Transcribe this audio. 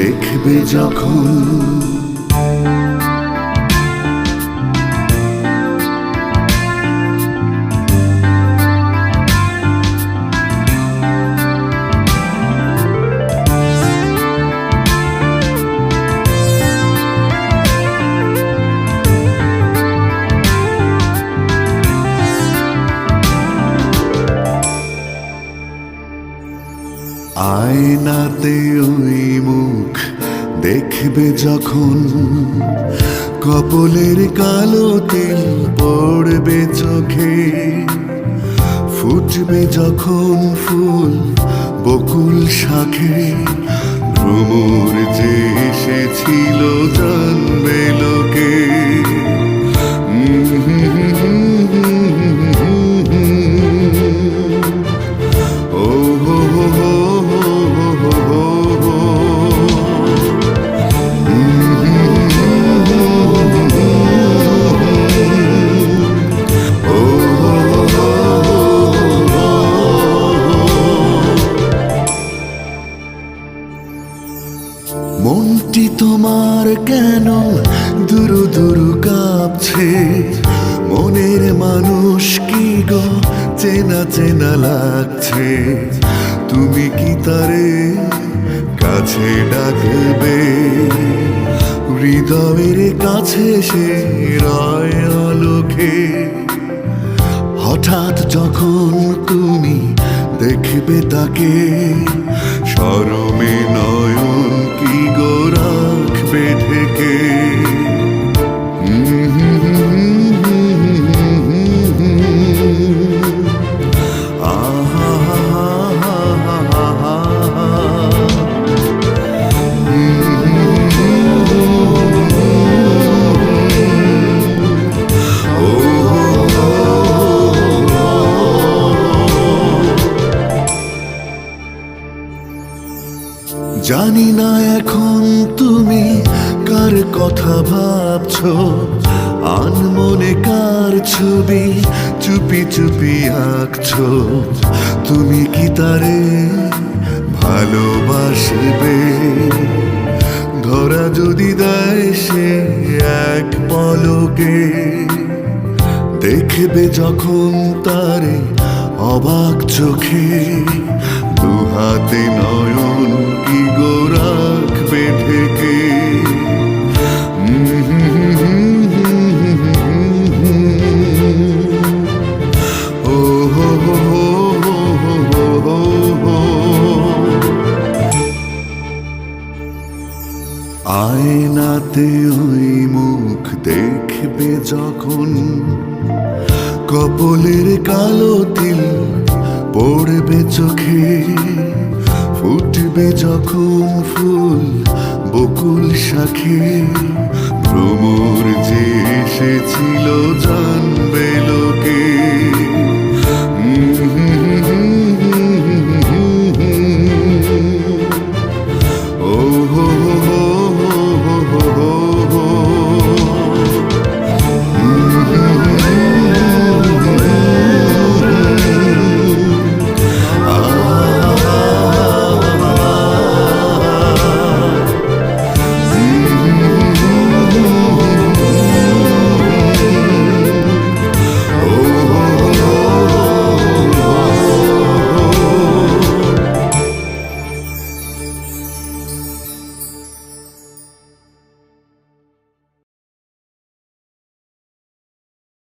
দেখবে যখন। আয়নাতে ওই মুখ দেখবে যখন, কপলের কালো তিল পড়বে চোখে, ফুটবে যখন ফুল বকুল শাখে, ভ্রমর যে এসেছিল জানবে লোকে। মনটি তোমার কেন দুরু দুরু কাঁপছে, মনের মানুষ কি গো চেনা চেনা লাগছে, তুমি কি তারে কাছে ডাকবে, হৃদয়ের কাছে সে রয় আলোকে। হঠাৎ যখন তুমি দেখবে তাকে, শরমে নয়ন কি গো রাখবে ঢেকে। জানি না এখন তুমি কার কথা ভাবছো, আনমনে কার ছবি চুপি চুপি আঁকছো, তুমি কি তারে ভালোবাসবে, ধরা যদি দেয় সে এক পলকে, দেখবে যখন তারে অবাক চোখে, দুহাতে নয়ন কি গো রাখবে ঢেকে। ও হো হো হো। আয়নাতে ওই মুখ দেখবে যখন, কপলের কালো তিল পড়বে চোখে, ফুটবে যখন ফুল বকুল শাখে, ভ্রমর যে এসেছিল জানবে লোকে।